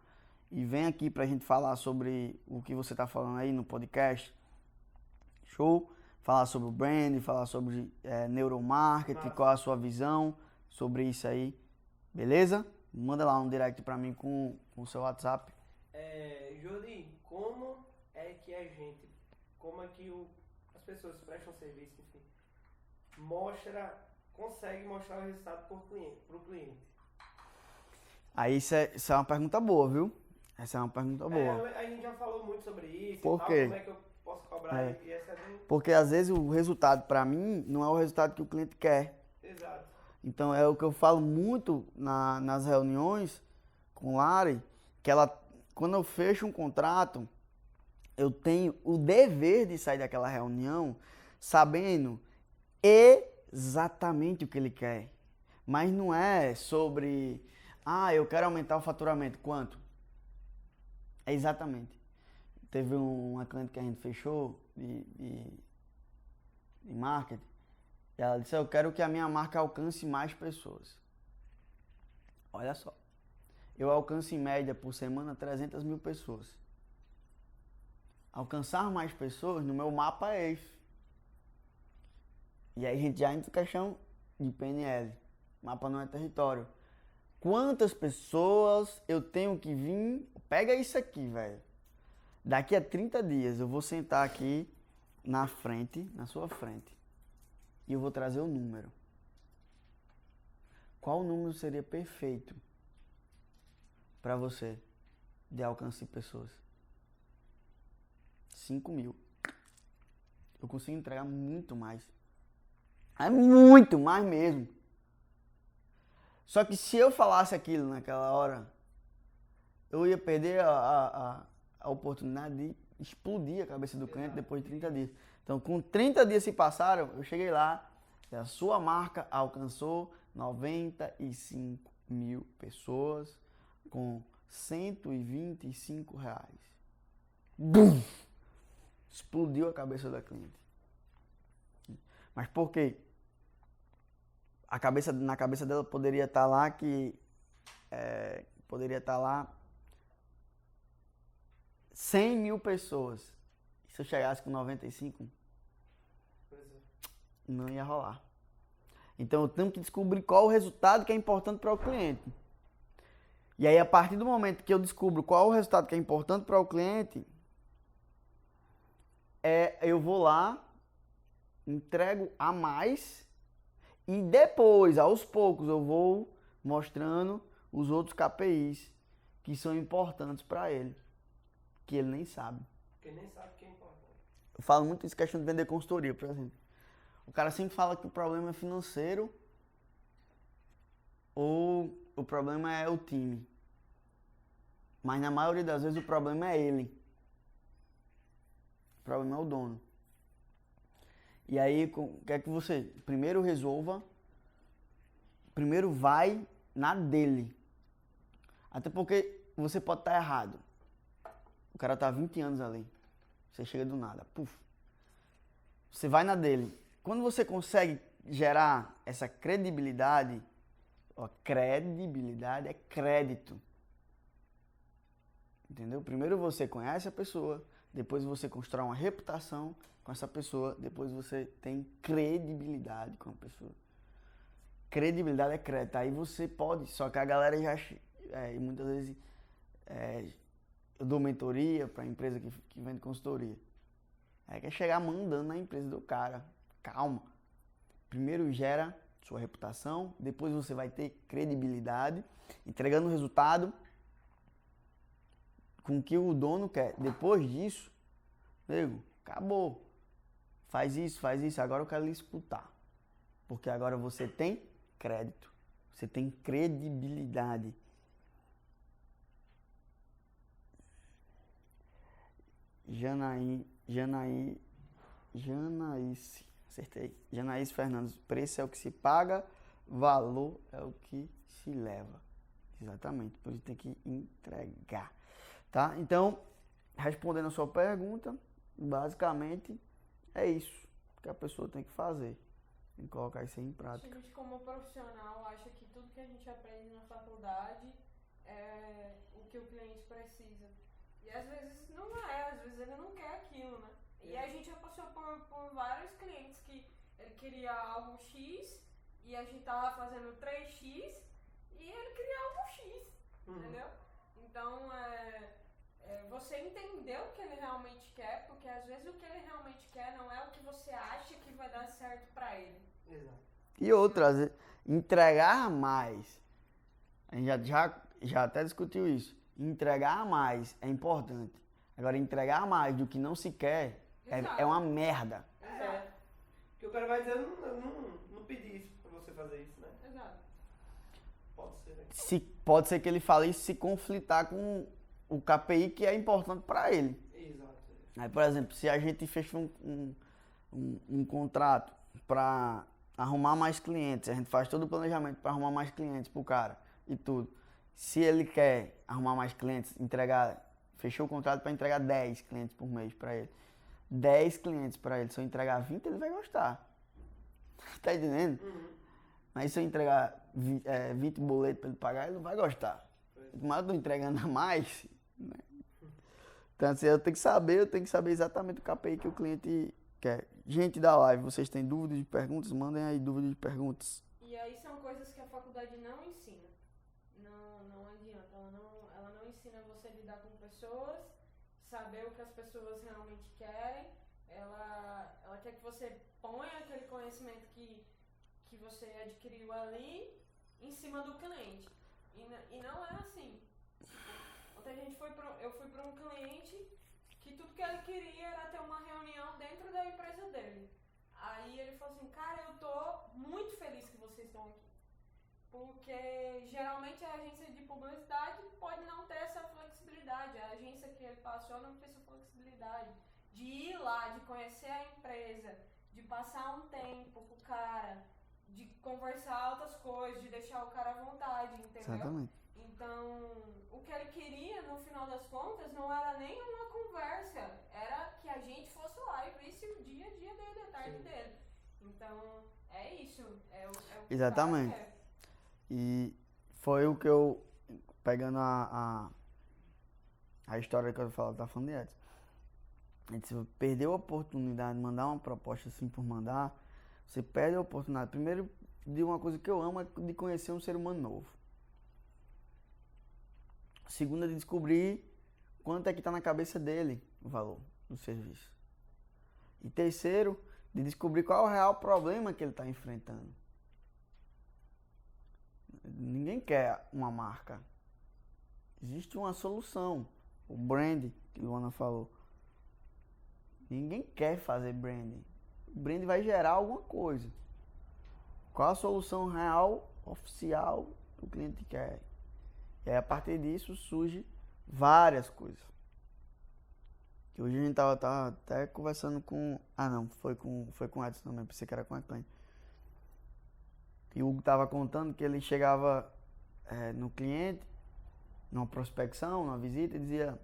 E vem aqui pra gente falar sobre o que você tá falando aí no podcast. Show? Falar sobre o brand, falar sobre neuromarketing, Nossa. qual a sua visão sobre isso aí. Beleza? Manda lá um direct pra mim com o seu WhatsApp. Jordi, como é que as pessoas que prestam serviço, enfim, consegue mostrar o resultado pro cliente? Aí isso é uma pergunta boa, viu? Essa é uma pergunta boa. A gente já falou muito sobre isso Por e tal, quê? como é que eu posso cobrar e essa Porque às vezes o resultado pra mim não é o resultado que o cliente quer. Exato. Então é o que eu falo muito nas reuniões com Lari, que ela, quando eu fecho um contrato, eu tenho o dever de sair daquela reunião sabendo exatamente o que ele quer. Mas não é sobre, eu quero aumentar o faturamento. Quanto? É exatamente. Teve uma cliente que a gente fechou de marketing. E ela disse, eu quero que a minha marca alcance mais pessoas. Olha só. Eu alcanço em média por semana 300 mil pessoas. Alcançar mais pessoas no meu mapa é esse. E aí a gente já entra em questão de PNL. Mapa não é território. Quantas pessoas eu tenho que vir... Pega isso aqui, velho. Daqui a 30 dias eu vou sentar aqui na sua frente. E eu vou trazer o número. Qual número seria perfeito para você de alcance de pessoas? 5.000. Eu consigo entregar muito mais. É muito mais mesmo. Só que se eu falasse aquilo naquela hora, eu ia perder a oportunidade de explodir a cabeça do cliente depois de 30 dias. Então, com 30 dias se passaram, eu cheguei lá e a sua marca alcançou 95 mil pessoas com R$125. Bum! Explodiu a cabeça da cliente. Mas por quê? Na cabeça dela poderia estar lá poderia estar lá 100 mil pessoas. E se eu chegasse com 95, não ia rolar. Então eu tenho que descobrir qual o resultado que é importante para o cliente. E aí, a partir do momento que eu descubro qual o resultado que é importante para o cliente, eu vou lá, entrego a mais e depois, aos poucos, eu vou mostrando os outros KPIs que são importantes para ele, que ele nem sabe. Porque nem sabe que é importante. Eu falo muito isso, questão de vender consultoria, por exemplo. O cara sempre fala que o problema é financeiro ou o problema é o time. Mas na maioria das vezes o problema é ele. O problema é o dono. E aí, o que é que você primeiro resolva? Primeiro vai na dele. Até porque você pode estar errado. O cara tá 20 anos ali. Você chega do nada. Puf. Você vai na dele. Quando você consegue gerar essa credibilidade, credibilidade é crédito. Entendeu? Primeiro você conhece a pessoa, depois você constrói uma reputação com essa pessoa, depois você tem credibilidade com a pessoa. Credibilidade é crédito. Aí você pode, só que a galera já, muitas vezes, eu dou mentoria para empresa que vende consultoria. Aí quer chegar mandando na empresa do cara. Calma. Primeiro gera sua reputação, depois você vai ter credibilidade, entregando o resultado com o que o dono quer. Depois disso, nego, acabou. Faz isso, agora eu quero lhe escutar. Porque agora você tem crédito, você tem credibilidade. Janaíce, acertei. Janaíce Fernandes, preço é o que se paga, valor é o que se leva. Exatamente, por isso tem que entregar. Tá? Então, respondendo a sua pergunta, basicamente é isso que a pessoa tem que fazer. Tem que colocar isso aí em prática. A gente, como profissional, acha que tudo que a gente aprende na faculdade é o que o cliente precisa. E às vezes não é, às vezes ele não quer aquilo, né? E a gente já passou por vários clientes que ele queria algo X e a gente tava fazendo 3X e ele queria algo X, entendeu? Então, você entender o que ele realmente quer, porque às vezes o que ele realmente quer não é o que você acha que vai dar certo pra ele. Exato. E outras, entregar mais. A gente já até discutiu isso. Entregar mais é importante. Agora, entregar mais do que não se quer é uma merda. Porque o cara vai dizer, eu não pedi isso pra você fazer isso, né? Exato. Pode ser, né? Pode ser que ele fale isso se conflitar com o KPI que é importante para ele. Exato. Aí, por exemplo, se a gente fecha um contrato para arrumar mais clientes, a gente faz todo o planejamento para arrumar mais clientes pro cara e tudo. Se ele quer arrumar mais clientes, fechou o contrato para entregar 10 clientes por mês para ele. 10 clientes para ele, se eu entregar 20, ele vai gostar. Tá entendendo? Mas se eu entregar 20 boletos para ele pagar, ele não vai gostar. Mas eu tô entregando a mais, né? Então, assim, eu tenho que saber exatamente o KPI que o cliente quer. Gente da live, vocês têm dúvidas de perguntas? Mandem aí dúvidas de perguntas. E aí são coisas que a faculdade não ensina. Não adianta. Ela não ensina você a lidar com pessoas, saber o que as pessoas realmente querem. Ela quer que você ponha aquele conhecimento que você adquiriu ali em cima do cliente. E não é assim. Ontem eu fui para um cliente que tudo que ele queria era ter uma reunião dentro da empresa dele. Aí ele falou assim, cara, eu tô muito feliz que vocês estão aqui. Porque geralmente a agência de publicidade pode não ter essa flexibilidade. A agência que ele passou não tem essa flexibilidade. De ir lá, de conhecer a empresa, de passar um tempo com o cara, de conversar outras coisas, de deixar o cara à vontade, entendeu? Exatamente. Então, o que ele queria, no final das contas, não era nem uma conversa, era que a gente fosse lá e visse o dia a dia dele, a tarde dele. Então, é isso. É o que Exatamente. o cara quer. E foi o que eu, pegando a história que eu tava falando de antes. A gente perdeu a oportunidade de mandar uma proposta assim por mandar, você perde a oportunidade. Primeiro, de uma coisa que eu amo é de conhecer um ser humano novo. Segunda, de descobrir quanto é que está na cabeça dele o valor do serviço. E terceiro, de descobrir qual é o real problema que ele está enfrentando. Ninguém quer uma marca. Existe uma solução. O brand, que Luana falou. Ninguém quer fazer branding. O brand vai gerar alguma coisa. Qual a solução real, oficial, que o cliente quer? E aí, a partir disso surge várias coisas. Que hoje a gente tava até conversando com... Ah, não, foi com o Edson também, pensei que era com a cliente. E o Hugo tava contando que ele chegava no cliente, numa prospecção, numa visita, e dizia...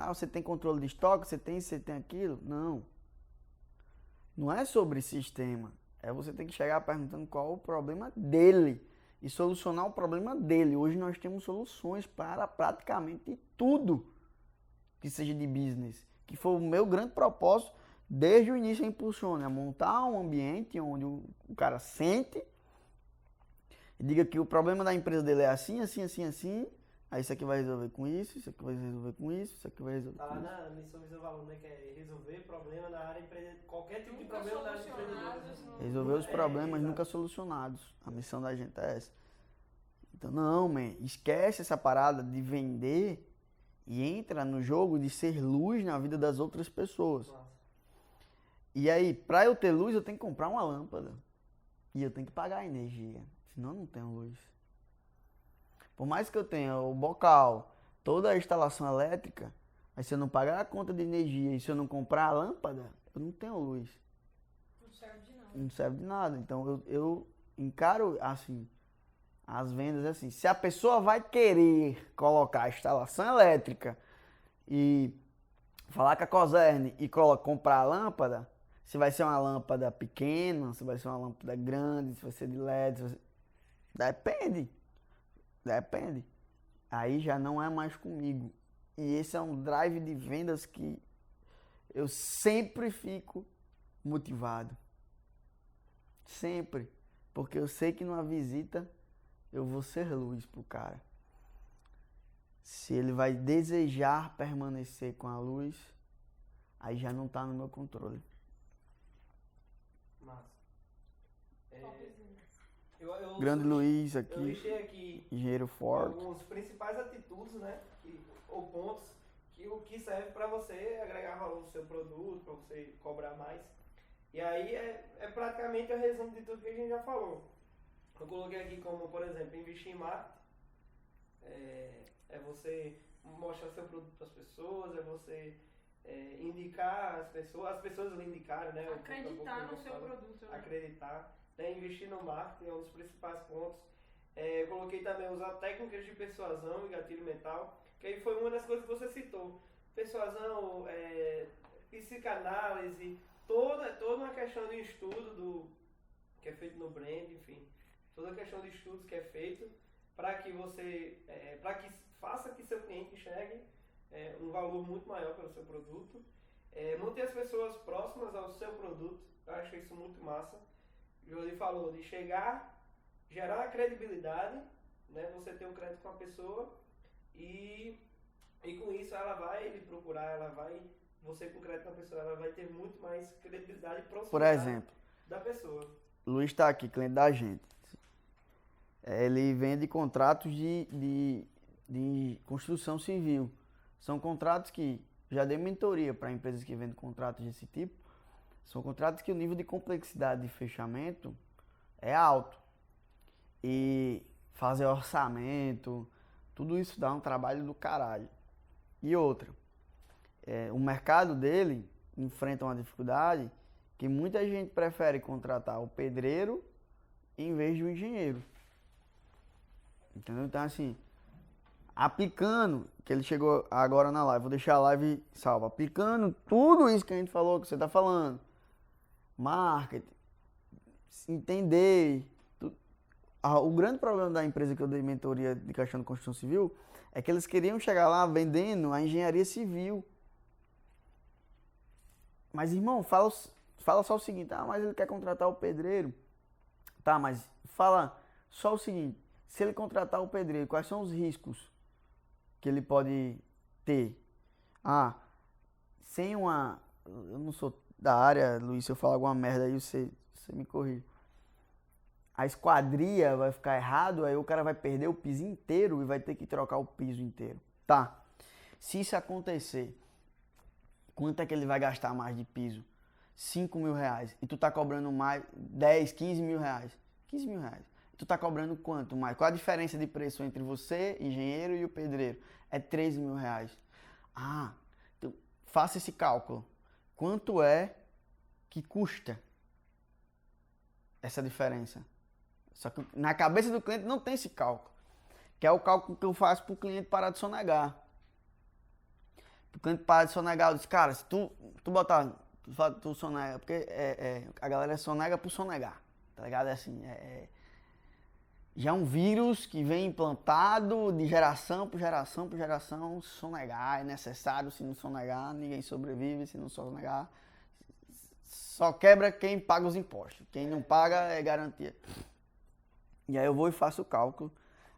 você tem controle de estoque, você tem aquilo? Não. Não é sobre sistema. Você tem que chegar perguntando qual o problema dele. E solucionar o problema dele. Hoje nós temos soluções para praticamente tudo que seja de business. Que foi o meu grande propósito desde o início da Impulsione. É montar um ambiente onde o cara sente e diga que o problema da empresa dele é assim, assim, assim, assim. Aí isso aqui vai resolver com isso, isso aqui vai resolver com isso, isso aqui vai resolver com isso. Tá lá na missão Visão Valor, né? Que é resolver problema na área empreendedora. Qualquer tipo de Nunca problema na área solucionados, empreendedora. Resolver os problemas exato. nunca solucionados. A missão da gente é essa. Então, não, man, esquece essa parada de vender e entra no jogo de ser luz na vida das outras pessoas. Nossa. E aí, pra eu ter luz, eu tenho que comprar uma lâmpada. E eu tenho que pagar a energia. Senão eu não tenho luz. Por mais que eu tenha o bocal, toda a instalação elétrica, mas se eu não pagar a conta de energia e se eu não comprar a lâmpada, eu não tenho luz. Não serve de nada. Não serve de nada. Então eu encaro assim, as vendas assim. Se a pessoa vai querer colocar a instalação elétrica e falar com a Cosern e comprar a lâmpada, se vai ser uma lâmpada pequena, se vai ser uma lâmpada grande, se vai ser de LED, depende. Depende. Aí já não é mais comigo. E esse é um drive de vendas que eu sempre fico motivado. Sempre. Porque eu sei que numa visita eu vou ser luz pro cara. Se ele vai desejar permanecer com a luz, aí já não tá no meu controle. Massa. Topzinho. Grande Luiz Eu aqui, listei aqui engenheiro forte. alguns principais atitudes, né? Ou pontos que serve para você agregar valor no seu produto, para você cobrar mais. E aí é praticamente o resumo de tudo que a gente já falou. Eu coloquei aqui como, por exemplo, investir em marketing. É você mostrar seu produto para as pessoas, é você indicar as pessoas lhe indicaram, né? Acreditar no seu produto. Né? Acreditar, né? Investir no marketing é um dos principais pontos. Eu coloquei também usar técnicas de persuasão e gatilho mental, que aí foi uma das coisas que você citou. Persuasão, psicanálise, toda uma questão de estudo que é feito no brand, enfim, toda a questão de estudos que é feito para que você, para que faça que seu cliente enxergue um valor muito maior pelo seu produto, manter as pessoas próximas ao seu produto, eu acho isso muito massa. O Jordi falou de chegar, gerar a credibilidade, né? Você ter um crédito com a pessoa e com isso ela vai lhe procurar, você com crédito com a pessoa, ela vai ter muito mais credibilidade e proximidade Por exemplo, da pessoa. Luiz está aqui, cliente da gente. Ele vende contratos de construção civil. São contratos que já dei mentoria para empresas que vendem contratos desse tipo. São contratos que o nível de complexidade de fechamento é alto. E fazer orçamento, tudo isso dá um trabalho do caralho. E outra, o mercado dele enfrenta uma dificuldade que muita gente prefere contratar o pedreiro em vez de um engenheiro. Entendeu? Então, assim, aplicando, que ele chegou agora na live, vou deixar a live salva, aplicando tudo isso que a gente falou, que você está falando, marketing, entender. O grande problema da empresa que eu dei mentoria de questão de construção civil é que eles queriam chegar lá vendendo a engenharia civil. Mas, irmão, fala só o seguinte, mas ele quer contratar o pedreiro. Tá, mas fala só o seguinte, se ele contratar o pedreiro, quais são os riscos que ele pode ter? Sem uma... Eu não sou da área, Luiz, se eu falar alguma merda aí, você me corrige. A esquadria vai ficar errado, aí o cara vai perder o piso inteiro e vai ter que trocar o piso inteiro. Tá, se isso acontecer, quanto é que ele vai gastar mais de piso? 5 mil reais. E tu tá cobrando mais 10, 15 mil reais. 15 mil reais. Tu tá cobrando quanto mais? Qual a diferença de preço entre você, engenheiro, e o pedreiro? É 13 mil reais. Então faça esse cálculo. Quanto é que custa essa diferença? Só que na cabeça do cliente não tem esse cálculo. Que é o cálculo que eu faço pro cliente parar de sonegar. O cliente parar de sonegar, eu disse, cara, se tu botar... Tu sonega, porque a galera sonega por sonegar, tá ligado? É assim, já é um vírus que vem implantado de geração por geração por geração. Sonegar é necessário, se não sonegar, ninguém sobrevive, se não sonegar, só quebra quem paga os impostos, quem não paga é garantia. E aí eu vou e faço o cálculo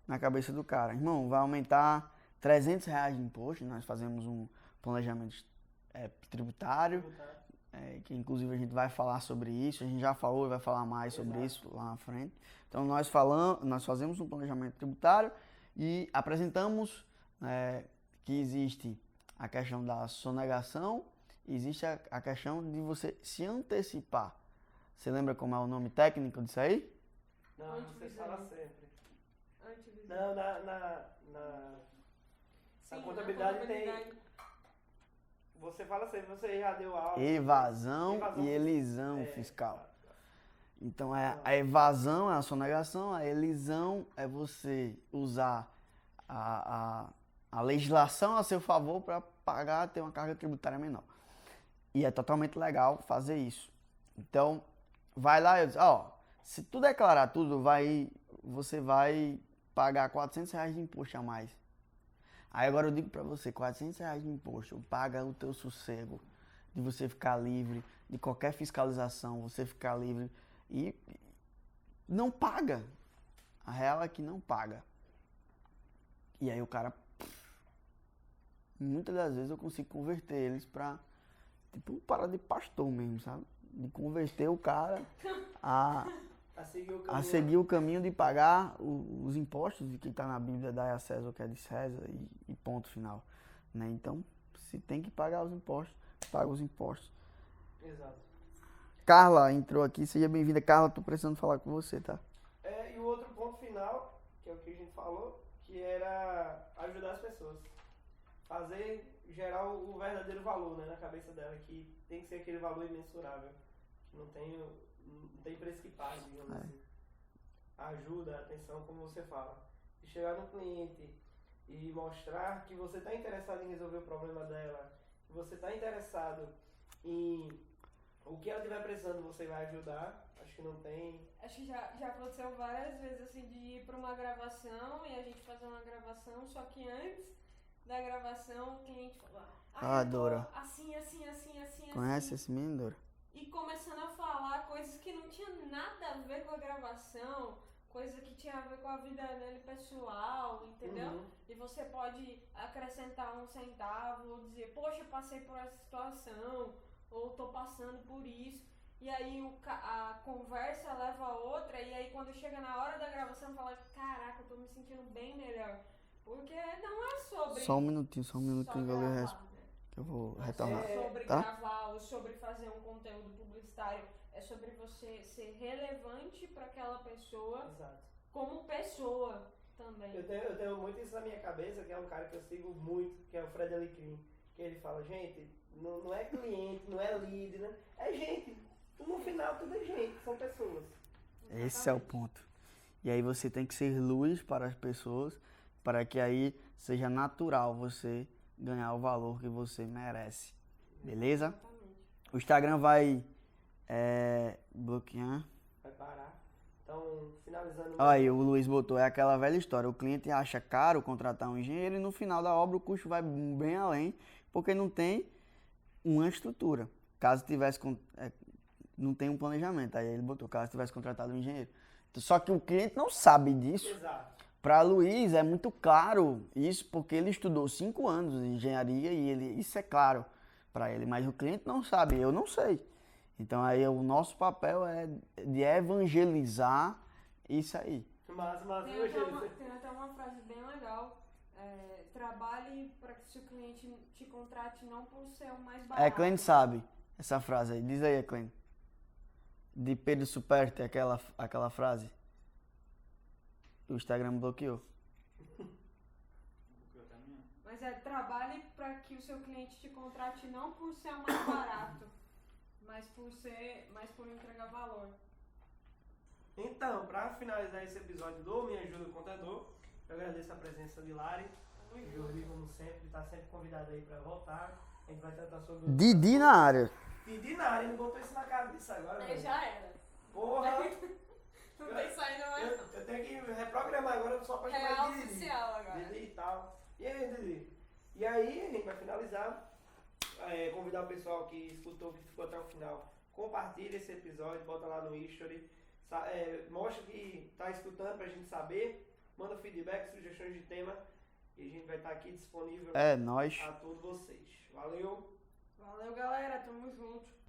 na cabeça do cara, irmão, vai aumentar 300 reais de imposto, nós fazemos um planejamento tributário, que inclusive a gente vai falar sobre isso, a gente já falou e vai falar mais sobre isso lá na frente. Então nós fazemos um planejamento tributário e apresentamos que existe a questão da sonegação, existe a questão de você se antecipar. Você lembra como é o nome técnico disso aí? Não, você fala sempre. Antivisão. Não, na contabilidade tem... Você fala sempre, você já deu aula. Evasão e elisão fiscal. Então a evasão é a sonegação, a elisão é você usar a legislação a seu favor para pagar, ter uma carga tributária menor. E é totalmente legal fazer isso. Então, vai lá e diz, se tu declarar tudo, você vai pagar 400 reais de imposto a mais. Aí agora eu digo pra você, 400 reais de imposto, paga o teu sossego de você ficar livre de qualquer fiscalização, você ficar livre e não paga. A real é que não paga. E aí o cara, muitas das vezes eu consigo converter eles pra, tipo, parar de pastor mesmo, sabe? De converter o cara a seguir o caminho de pagar os impostos de que está na Bíblia, dai a César o que é de César e ponto final. Né? Então, se tem que pagar os impostos, paga os impostos. Exato. Carla entrou aqui, seja bem-vinda. Carla, tô precisando falar com você, tá? E o outro ponto final, que é o que a gente falou, que era ajudar as pessoas. Fazer gerar o verdadeiro valor, né, na cabeça dela, que tem que ser aquele valor imensurável, que não tem preço que pague, digamos assim. A ajuda, a atenção, como você fala. E chegar no cliente e mostrar que você está interessado em resolver o problema dela, que você está interessado em o que ela estiver precisando, você vai ajudar. Acho que não tem. Acho que já aconteceu várias vezes, assim, de ir pra uma gravação e a gente fazer uma gravação, só que antes da gravação o cliente falou, Ah, eu tô Dora. assim. Conhece esse menino, Dora? E começando a falar coisas que não tinha nada a ver com a gravação, coisa que tinha a ver com a vida dele pessoal, entendeu? Uhum. E você pode acrescentar um centavo, ou dizer, poxa, eu passei por essa situação, ou tô passando por isso. E aí a conversa leva a outra, e aí quando chega na hora da gravação, fala, caraca, eu tô me sentindo bem melhor. Porque não é sobre Só um minutinho, que eu lhe gravar, respondo. né? Que eu vou Não é retornar. sobre tá? gravar ou sobre fazer um conteúdo publicitário. É sobre você ser relevante para aquela pessoa, Exato. como pessoa também. Eu tenho muito isso na minha cabeça, que é um cara que eu sigo muito, que é o Fred Alecrim. Que ele fala, gente, não é cliente, não é lead, né? É gente. No final tudo é gente, são pessoas. Esse é o ponto. E aí você tem que ser luz para as pessoas, para que aí seja natural você ganhar o valor que você merece. Beleza? Exatamente. O Instagram vai bloquear. Vai parar. Então, finalizando. Aí o Luiz botou, é aquela velha história, o cliente acha caro contratar um engenheiro e no final da obra o custo vai bem além, porque não tem uma estrutura. Caso tivesse, não tem um planejamento, aí ele botou, caso tivesse contratado um engenheiro. Só que o cliente não sabe disso. Exato. Para Luiz é muito claro isso, porque ele estudou 5 anos de engenharia e isso é claro para ele, mas o cliente não sabe, eu não sei. Então aí o nosso papel é de evangelizar isso aí. Mas Tem até uma frase bem legal. Trabalhe para que seu cliente te contrate não por ser o mais barato. Eclen sabe essa frase aí, diz aí, Eclen. De Pedro Superti, aquela frase. O Instagram bloqueou. Mas trabalhe para que o seu cliente te contrate não por ser o mais barato, mas por entregar valor. Então, para finalizar esse episódio do Me Ajuda Contador, eu agradeço a presença de Lari. Júlio, como sempre, está sempre convidado aí para voltar. A gente vai tratar sobre. Didi na área. Didi na área, ele botou isso na cabeça agora. Aí velho. já era. Porra! Não tem saindo mais não. Eu tenho que reprogramar agora só para chamar Real de Didi. oficial agora. Didi e tal. E aí, Didi? E aí, a gente vai finalizar. Convidar o pessoal que escutou, que ficou até o final. Compartilha esse episódio, bota lá no history. Mostra que tá escutando pra gente saber. Manda feedback, sugestões de tema. E a gente vai estar aqui disponível Nós. a todos vocês. Valeu! Valeu, galera. Tamo junto.